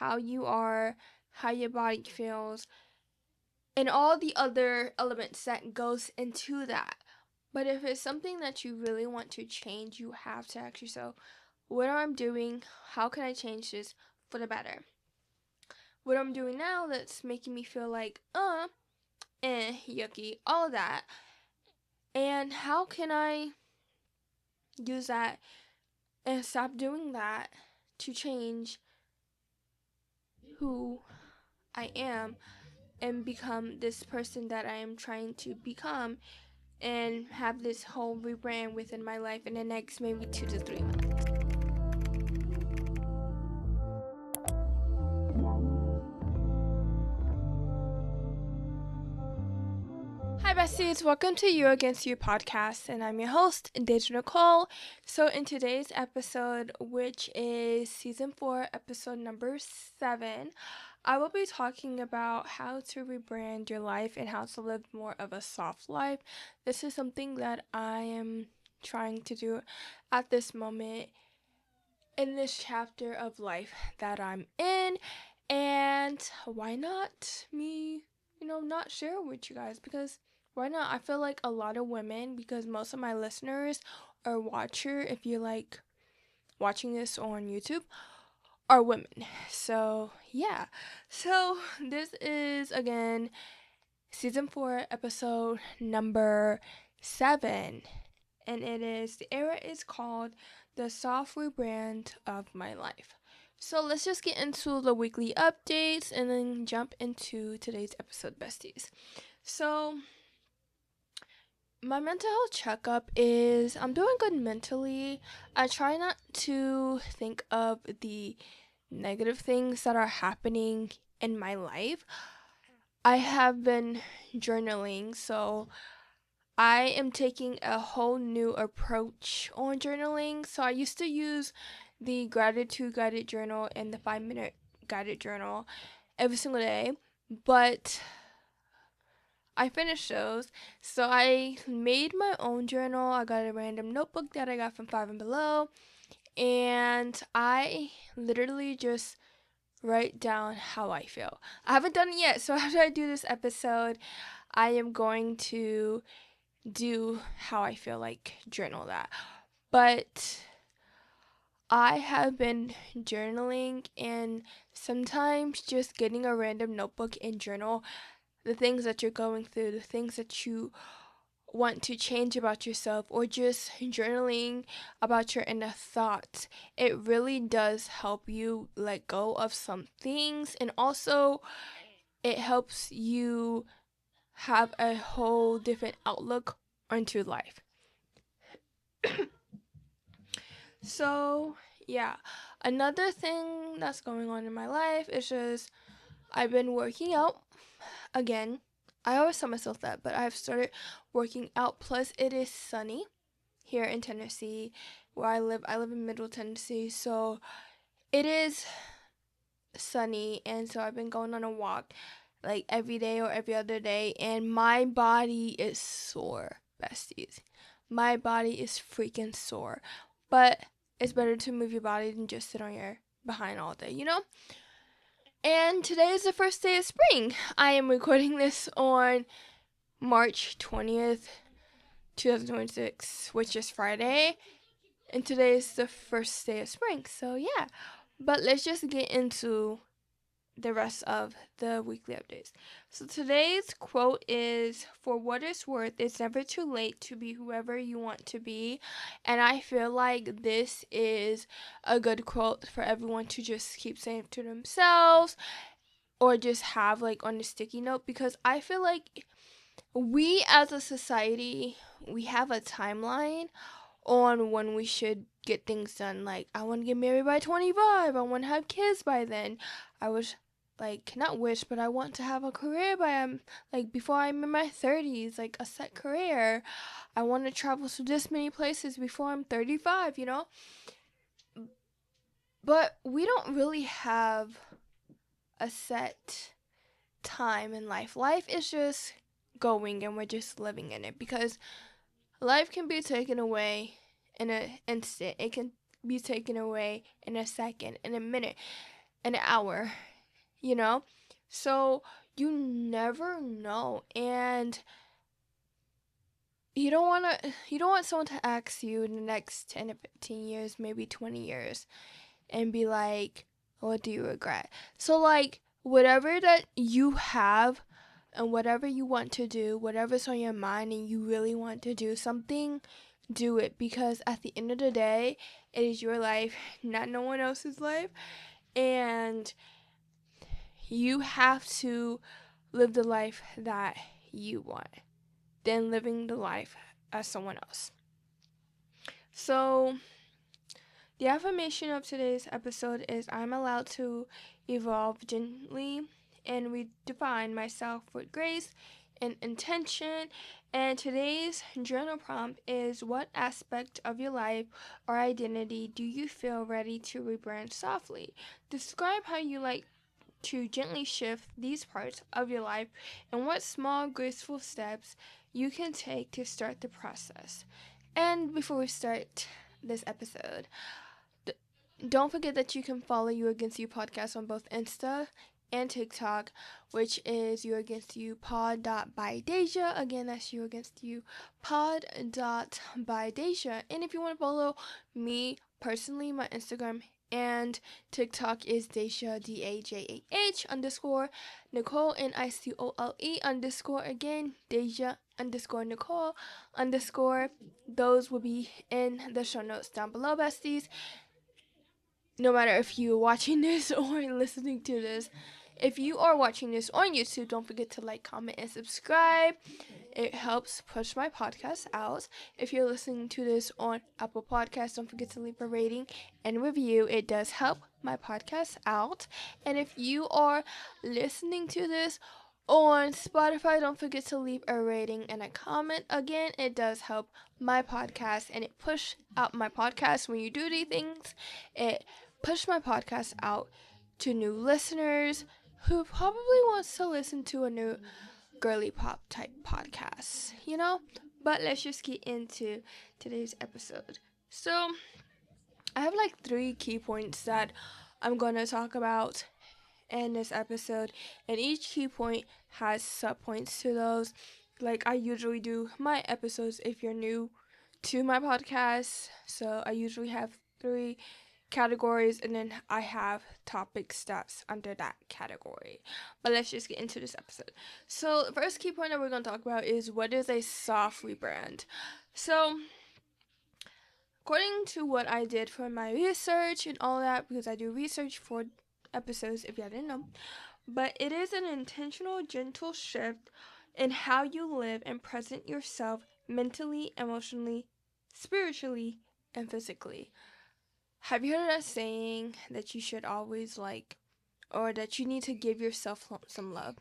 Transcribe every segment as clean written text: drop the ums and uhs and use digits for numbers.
how you are, how your body feels, and all the other elements that goes into that. But if it's something that you really want to change, you have to ask yourself, what am I doing? How can I change this for the better? What I'm doing now that's making me feel like, yucky, all that. And how can I use that and stop doing that to change who I am and become this person that I am trying to become and have this whole rebrand within my life in the next maybe 2 to 3 months. Hi besties, welcome to You Against You podcast, and I'm your host, Deja Nicole. So in today's episode, which is season 4, episode number 7, I will be talking about how to rebrand your life and how to live more of a soft life. This is something that I am trying to do at this moment in this chapter of life that I'm in, and why not me, not share with you guys, because why not? I feel like a lot of women, because most of my listeners or watcher, if you're like watching this on YouTube, are women. So yeah, so this is again season 4 episode number 7, and the era is called the soft rebrand of my life. So let's just get into the weekly updates and then jump into today's episode, besties. So my mental health checkup is I'm doing good mentally. I try not to think of the negative things that are happening in my life. I have been journaling, so I am taking a whole new approach on journaling. So I used to use the gratitude guided journal and the 5-minute guided journal every single day, but I finished those. So I made my own journal. I got a random notebook that I got from Five and Below, and I literally just write down how I feel. I haven't done it yet, so after I do this episode, I am going to do how I feel, like journal that. But I have been journaling, and sometimes just getting a random notebook and journal the things that you're going through, the things that you want to change about yourself, or just journaling about your inner thoughts. It really does help you let go of some things, and also it helps you have a whole different outlook onto life. So, yeah. Another thing that's going on in my life is just I've been working out again. I always tell myself that, but I've started working out. Plus, it is sunny here in Tennessee where I live. I live in Middle Tennessee, so it is sunny, and so I've been going on a walk like every day or every other day, and my body is sore, besties. My body is freaking sore. But it's better to move your body than just sit on your behind all day, you know? And today is the first day of spring. I am recording this on March 20th, 2026, which is Friday. And today is the first day of spring. So, yeah. But let's just get into the rest of the weekly updates. So today's quote is, "For what it's worth, it's never too late to be whoever you want to be." And I feel like this is a good quote for everyone to just keep saying to themselves, or just have like on a sticky note, because I feel like we as a society, we have a timeline on when we should get things done. Like, I want to get married by 25. I want to have kids by then. I wish, like, not wish, but I want to have a career by before I'm in my 30s, like a set career. I want to travel to this many places before I'm 35, you know? But we don't really have a set time in life. Life is just going, and we're just living in it, because life can be taken away in an instant. It can be taken away in a second, in a minute. an hour, you know? So you never know. And you don't want someone to ask you in the next 10 to 15 years, maybe 20 years, and be like, what do you regret? So like whatever that you have and whatever you want to do, whatever's on your mind and you really want to do something, do it, because at the end of the day, it is your life, not no one else's life, and you have to live the life that you want than living the life as someone else. So the affirmation of today's episode is I'm allowed to evolve gently and redefine myself with grace and intention. And today's journal prompt is what aspect of your life or identity do you feel ready to rebrand softly? Describe how you like to gently shift these parts of your life and what small, graceful steps you can take to start the process. And before we start this episode, don't forget that you can follow You Against You podcast on both Insta and TikTok, which is You Against You by Deja. Again, that's You Against You by Deja. And if you want to follow me personally, my Instagram and TikTok is Deja, DAJAH _ Nicole, NICOLE _ again, Deja _ Nicole _ those will be in the show notes down below, besties. No matter if you're watching this or listening to this. If you are watching this on YouTube, don't forget to like, comment, and subscribe. It helps push my podcast out. If you're listening to this on Apple Podcasts, don't forget to leave a rating and review. It does help my podcast out. And if you are listening to this on Spotify, don't forget to leave a rating and a comment. Again, it does help my podcast, and it push out my podcast. When you do these things, it push my podcast out to new listeners who probably wants to listen to a new girly pop type podcast, you know? But let's just get into today's episode. So, I have like 3 key points that I'm going to talk about in this episode, and each key point has subpoints to those. Like I usually do my episodes if you're new to my podcast. So, I usually have 3 categories, and then I have topic steps under that category. But let's just get into this episode. So the first key point that we're going to talk about is what is a soft rebrand. So according to what I did for my research and all that, because I do research for episodes if you didn't know, but it is an intentional, gentle shift in how you live and present yourself mentally, emotionally, spiritually, and physically. Have you heard that saying that you should always or that you need to give yourself some love?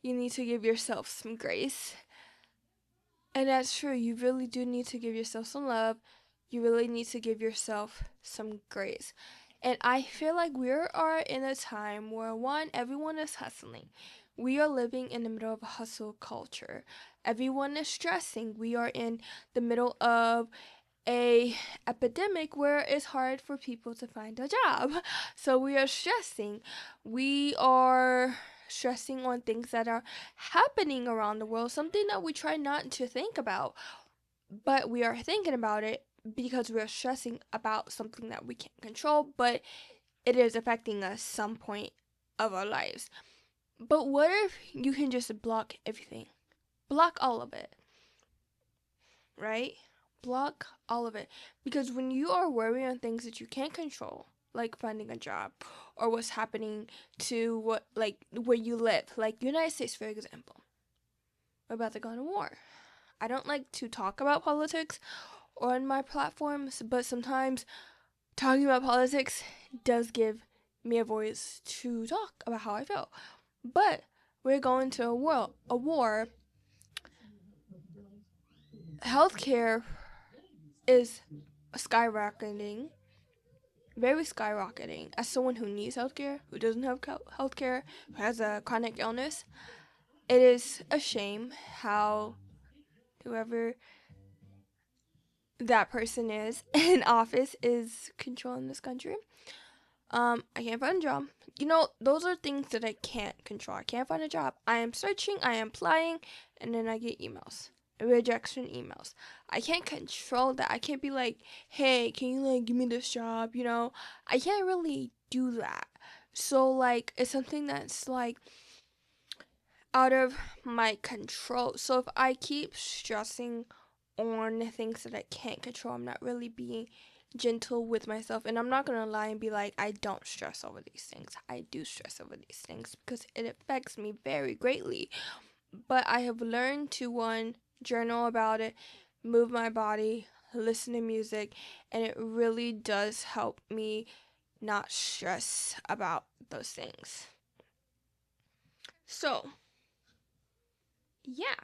You need to give yourself some grace. And that's true. You really do need to give yourself some love. You really need to give yourself some grace. And I feel like we are in a time where, one, everyone is hustling. We are living in the middle of a hustle culture. Everyone is stressing. We are in the middle of a epidemic where it's hard for people to find a job. So we are stressing. We are stressing on things that are happening around the world, something that we try not to think about, but we are thinking about it because we are stressing about something that we can't control, but it is affecting us some point of our lives. But what if you can just block everything? Block all of it, right? Block all of it. Because when you are worrying on things that you can't control, like finding a job or what's happening to where you live, like United States, for example, we're about to go to war. I don't like to talk about politics on my platforms, but sometimes talking about politics does give me a voice to talk about how I feel. But we're going to a war. Healthcare is skyrocketing, very skyrocketing. As someone who needs healthcare, who doesn't have healthcare, who has a chronic illness, it is a shame how whoever that person is in office is controlling this country. I can't find a job. Those are things that I can't control. I can't find a job. I am searching, I am applying, and then I get emails, rejection emails. I can't control that. I can't be like, hey, can you like give me this job? I can't really do that. So like, it's something that's like out of my control. So if I keep stressing on things that I can't control, I'm not really being gentle with myself. And I'm not gonna lie and be like, I don't stress over these things. I do stress over these things because it affects me very greatly. But I have learned to, one, journal about it, move my body, listen to music, and it really does help me not stress about those things. So yeah.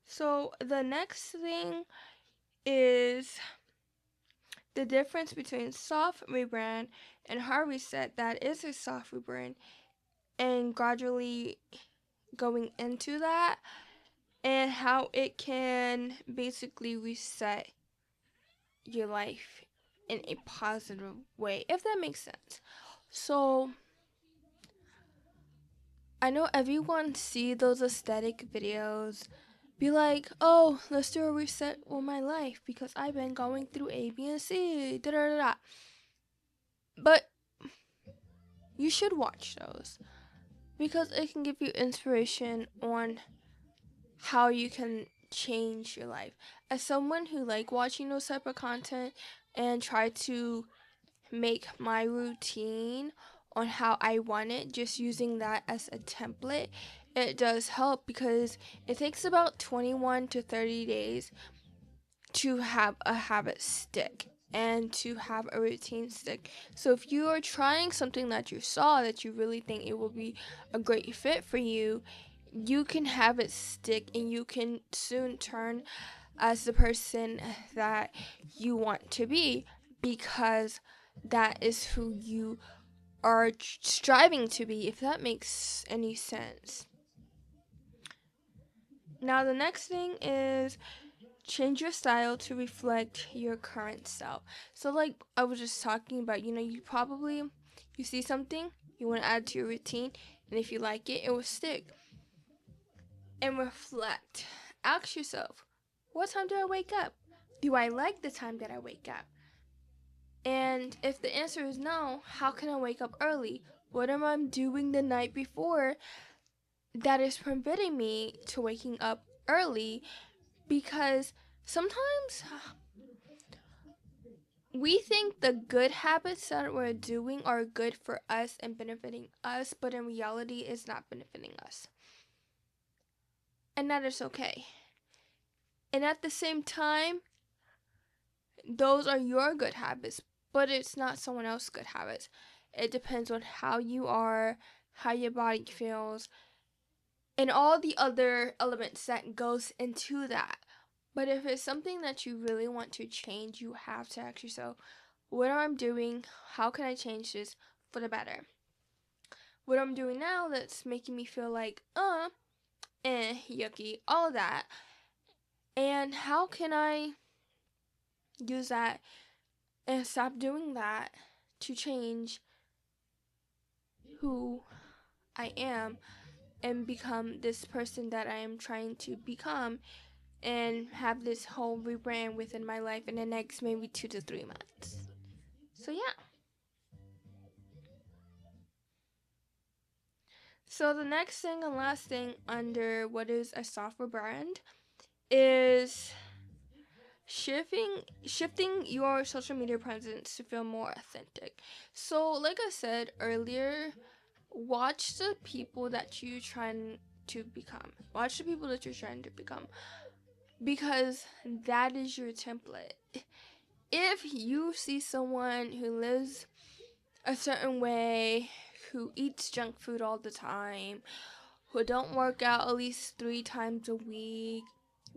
So the next thing is the difference between soft rebrand and hard reset. That is a soft rebrand, and gradually going into that, and how it can basically reset your life in a positive way, if that makes sense. So I know everyone see those aesthetic videos, be like, oh, let's do a reset with my life because I've been going through A, B, and C, da da da da. But you should watch those because it can give you inspiration on how you can change your life. As someone who like watching those type of content and try to make my routine on how I want it, just using that as a template, it does help because it takes about 21 to 30 days to have a habit stick and to have a routine stick. So if you are trying something that you saw that you really think it will be a great fit for you, you can have it stick and you can soon turn as the person that you want to be, because that is who you are striving to be, if that makes any sense. Now the next thing is change your style to reflect your current self. So like I was just talking about, you see something you want to add to your routine, and if you like it, it will stick. And reflect. Ask yourself, what time do I wake up? Do I like the time that I wake up? And if the answer is no, how can I wake up early? What am I doing the night before that is preventing me to waking up early? Because sometimes we think the good habits that we're doing are good for us and benefiting us, but in reality, it's not benefiting us. And that is okay. And at the same time, those are your good habits, but it's not someone else's good habits. It depends on how you are, how your body feels, and all the other elements that goes into that. But if it's something that you really want to change, you have to ask yourself, what am I doing? How can I change this for the better? What I'm doing now that's making me feel like, yucky, all that. And how can I use that and stop doing that to change who I am and become this person that I am trying to become, and have this whole rebrand within my life in the next maybe 2 to 3 months. So yeah. So the next thing and last thing under what is a software brand is shifting your social media presence to feel more authentic. So like I said earlier, watch the people that you're trying to become. Watch the people that you're trying to become, because that is your template. If you see someone who lives a certain way, who eats junk food all the time, who don't work out at least 3 times a week,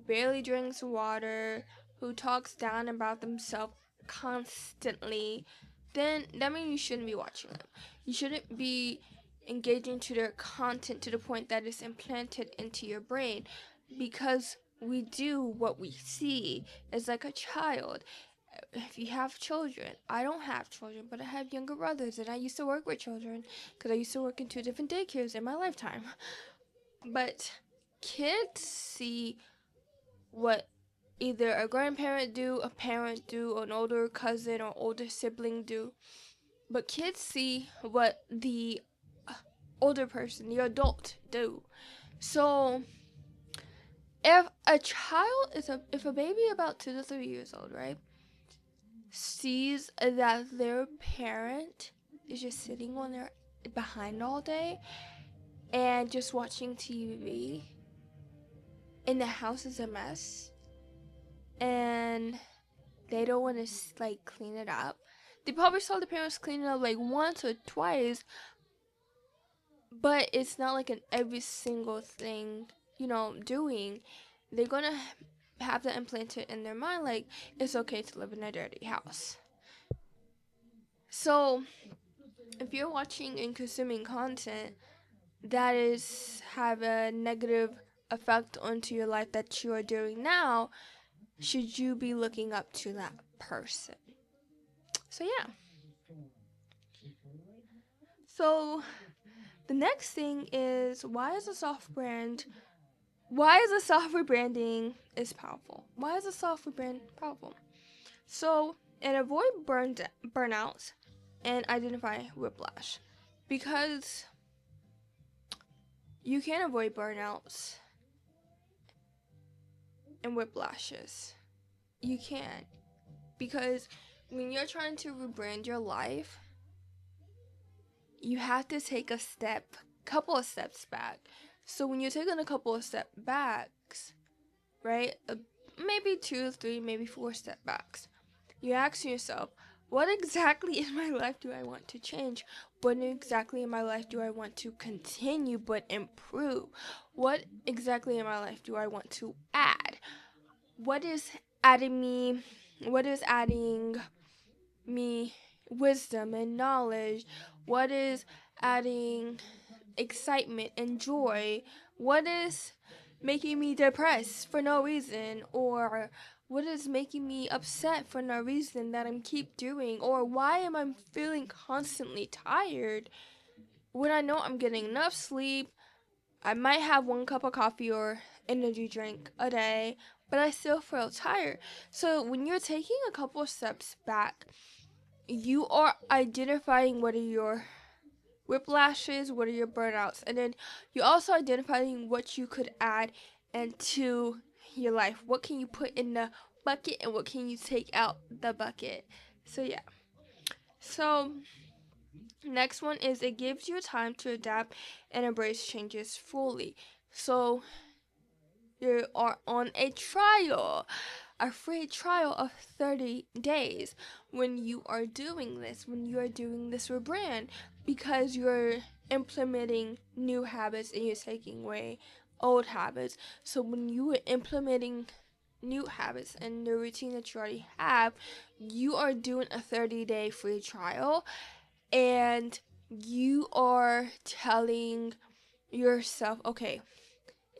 barely drinks water, who talks down about themselves constantly, then that means you shouldn't be watching them. You shouldn't be engaging to their content to the point that it's implanted into your brain, because we do what we see. It's like a child. if you have children, I don't have children, but I have younger brothers, and I used to work with children because I used to work in 2 different daycares in my lifetime. But kids see what either a grandparent do, a parent do, an older cousin or older sibling do. But kids see what the older person, the adult, do. So if if a baby about 2 to 3 years old, right, sees that their parent is just sitting on their behind all day and just watching TV, and the house is a mess, and they don't want to like clean it up. They probably saw the parents clean it up like once or twice, but it's not like an every single thing, doing. They're gonna have that implanted in their mind, like it's okay to live in a dirty house. So if you're watching and consuming content that is have a negative effect onto your life that you are doing now, should you be looking up to that person? So yeah. So the next thing is, why is a soft rebranding is powerful? Why is a soft rebrand powerful? So it avoid burnouts and identify whiplash, because you can avoid burnouts and whiplashes. You can, because when you're trying to rebrand your life, you have to take couple of steps back. So when you're taking a couple of step backs, right, maybe 2, 3, maybe 4 step backs, you ask yourself, what exactly in my life do I want to change? What exactly in my life do I want to continue but improve? What exactly in my life do I want to add? What is adding me wisdom and knowledge? What is adding excitement and joy? What is making me depressed for no reason? Or what is making me upset for no reason that I'm keep doing? Or why am I feeling constantly tired when I know I'm getting enough sleep? I might have 1 cup of coffee or energy drink a day, but I still feel tired. So when you're taking a couple of steps back, you are identifying what are your whiplashes, what are your burnouts, and then you're also identifying what you could add into your life. What can you put in the bucket and what can you take out the bucket? So yeah. So next one is, it gives you time to adapt and embrace changes fully. So you are on a free trial of 30 days when you are doing this rebrand, because you're implementing new habits and you're taking away old habits. So when you are implementing new habits and the routine that you already have, you are doing a 30-day free trial, and you are telling yourself, okay,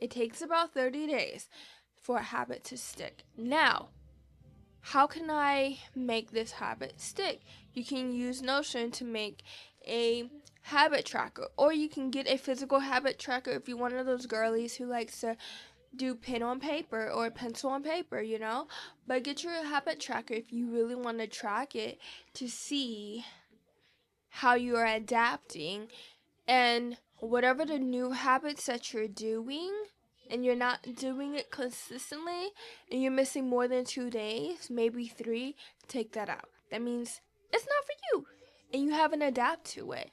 it takes about 30 days for a habit to stick. Now, how can I make this habit stick? You can use Notion to make a habit tracker, or you can get a physical habit tracker if you're one of those girlies who likes to do pen on paper or pencil on paper, But get your habit tracker if you really want to track it to see how you are adapting, and whatever the new habits that you're doing and you're not doing it consistently and you're missing more than 2 days, maybe 3, take that out. That means it's not for you and you haven't adapted to it.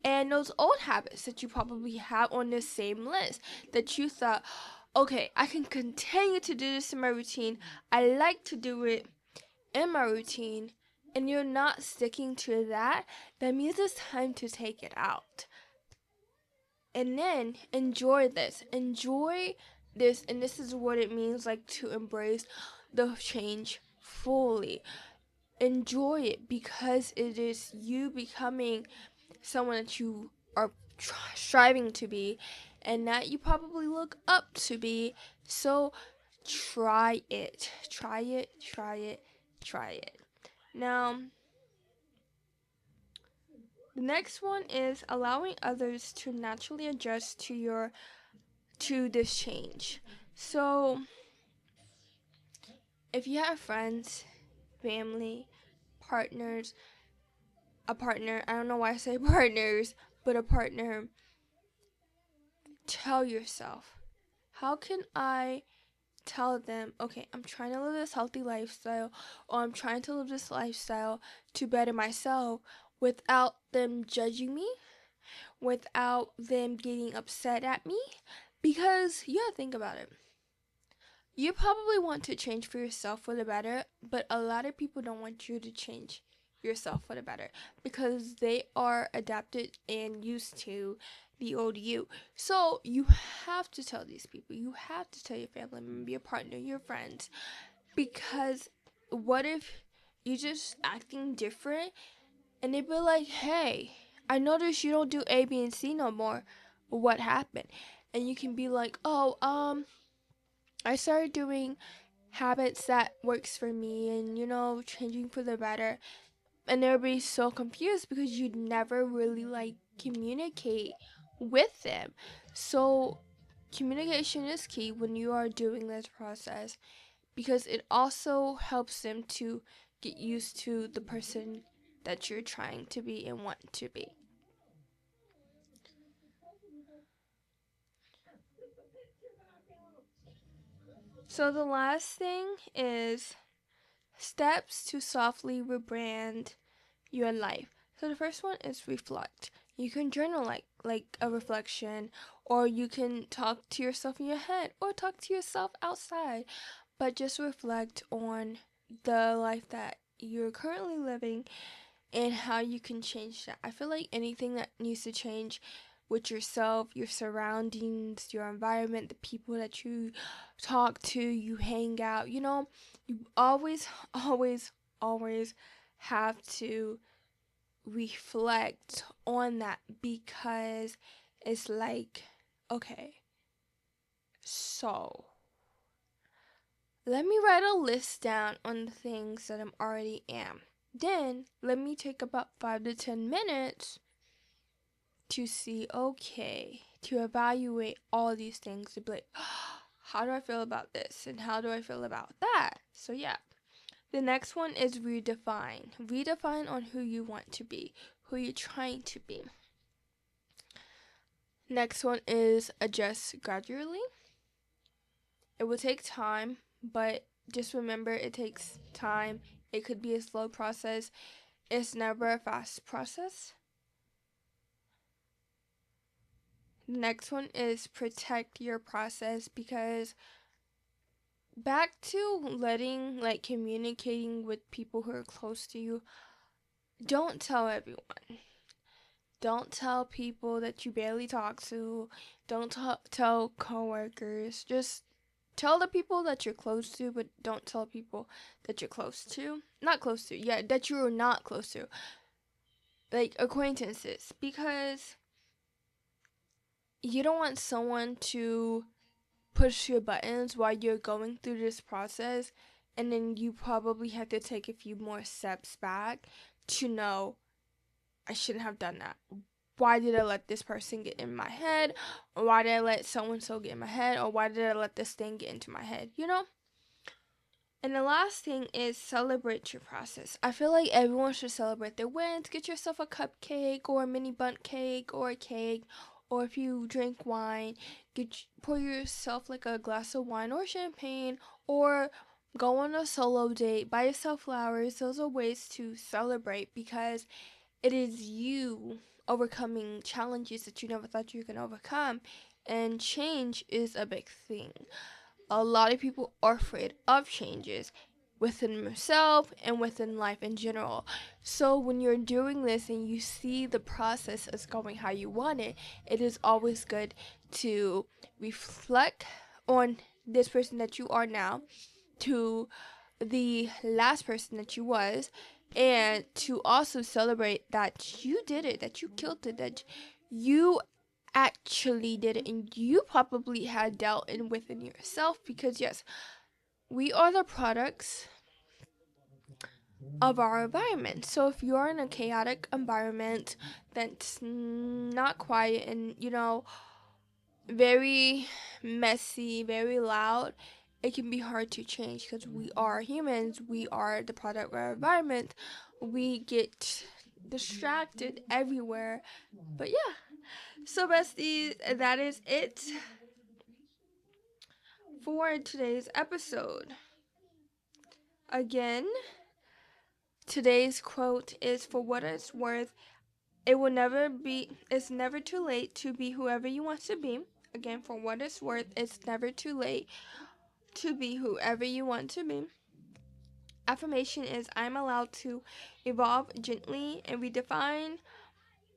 And those old habits that you probably have on this same list that you thought, okay, I can continue to do this in my routine, I like to do it in my routine, and you're not sticking to that, that means it's time to take it out. And then enjoy this, and this is what it means, like, to embrace the change fully. Enjoy it, because it is you becoming someone that you are striving to be, and that you probably look up to be. So try it. Now, the next one is allowing others to naturally adjust to this change. So, if you have friends, family, partners, a partner, I don't know why I say partners, but a partner, tell yourself, how can I tell them, okay, I'm trying to live this healthy lifestyle, or I'm trying to live this lifestyle to better myself without them judging me, without them getting upset at me? Because you gotta think about it. You probably want to change for yourself for the better, but a lot of people don't want you to change yourself for the better because they are adapted and used to the old you. So you have to tell these people, you have to tell your family member, your partner, your friends, because what if you're just acting different and they be like, hey, I noticed you don't do A, B, and C no more. What happened? And you can be like, oh, I started doing habits that works for me and changing for the better, and they'll be so confused because you'd never really like communicate with them. So communication is key when you are doing this process because it also helps them to get used to the person that you're trying to be and want to be. So the last thing is steps to softly rebrand your life. So the first one is reflect. You can journal like a reflection, or you can talk to yourself in your head or talk to yourself outside, but just reflect on the life that you're currently living and how you can change that. I feel like anything that needs to change with yourself, your surroundings, your environment, the people that you talk to, you hang out, you always, always, always have to reflect on that because it's like, okay, so let me write a list down on the things that I'm already am. Then let me take about 5 to 10 minutes to see, okay, to evaluate all these things to be like, how do I feel about this and how do I feel about that? So yeah. The next one is redefine. Redefine on who you want to be, who you're trying to be. Next one is adjust gradually. It will take time, but just remember it takes time. It could be a slow process. It's never a fast process. The next one is protect your process because back to letting like communicating with people who are close to you, don't tell everyone. Don't tell people that you barely talk to. Don't tell coworkers. Just tell the people that you're close to, but don't tell people that you're close to. Not close to, yeah, that you're not close to. Like acquaintances. Because you don't want someone to push your buttons while you're going through this process. And then you probably have to take a few more steps back to know I shouldn't have done that. Why did I let this person get in my head? Or why did I let so and so get in my head? Or why did I let this thing get into my head? And the last thing is celebrate your process. I feel like everyone should celebrate their wins. Get yourself a cupcake or a mini bundt cake or a cake. Or if you drink wine, pour yourself like a glass of wine or champagne. Or go on a solo date. Buy yourself flowers. Those are ways to celebrate because it is you overcoming challenges that you never thought you can overcome. And change is a big thing. A lot of people are afraid of changes within themselves and within life in general. So when you're doing this and you see the process is going how you want it, it is always good to reflect on this person that you are now to the last person that you was, and to also celebrate that you did it, that you killed it, that you actually did it, and you probably had dealt in within yourself because yes, we are the products of our environment. So if you're in a chaotic environment that's not quiet and, very messy, very loud, it can be hard to change because we are humans. We are the product of our environment. We get distracted everywhere. But yeah, so besties, that is it for today's episode. Again, today's quote is, for what it's worth, it's never too late to be whoever you want to be. Again, for what it's worth, it's never too late to be whoever you want to be. Affirmation is, I'm allowed to evolve gently and redefine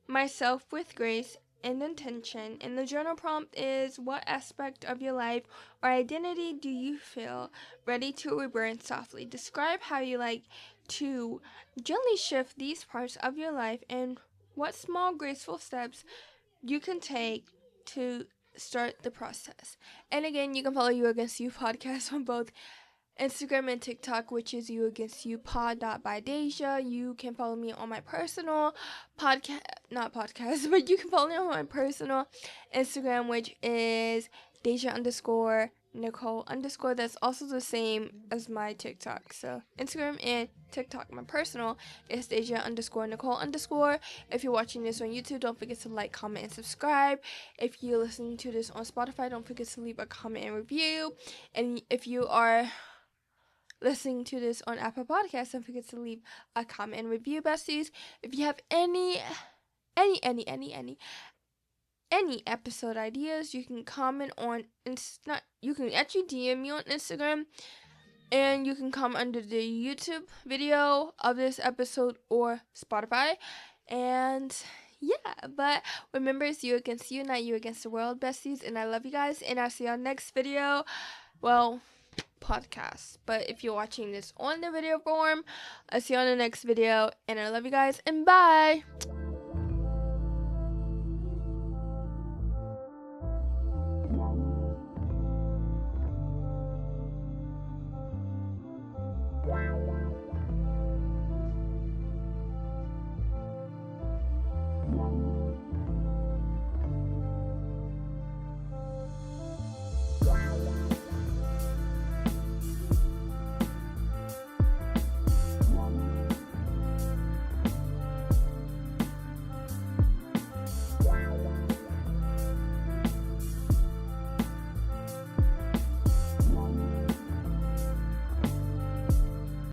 myself with grace and intention. And the journal prompt is, what aspect of your life or identity do you feel ready to rebrand softly? Describe how you like to gently shift these parts of your life and what small graceful steps you can take to start the process. And again, you can follow You Against You podcast on both Instagram and TikTok, which is You Against You by Deja. You can follow me on my personal not podcast, but you can follow me on my personal Instagram, which is Deja _ Nicole _ That's also the same as my TikTok. So Instagram and TikTok, my personal, is Deja _ Nicole _ If you're watching this on YouTube, don't forget to like, comment, and subscribe. If you're listening to this on Spotify, don't forget to leave a comment and review. And if you are listening to this on Apple Podcasts, don't forget to leave a comment and review, besties. If you have any episode ideas, you can comment on you can actually DM me on Instagram, and you can comment under the YouTube video of this episode or Spotify. And yeah, but remember, it's you against you, not you against the world, besties. And I love you guys, and I'll see you on next video. Well, podcast, but if you're watching this on the video form, I'll see you on the next video, and I love you guys, and bye.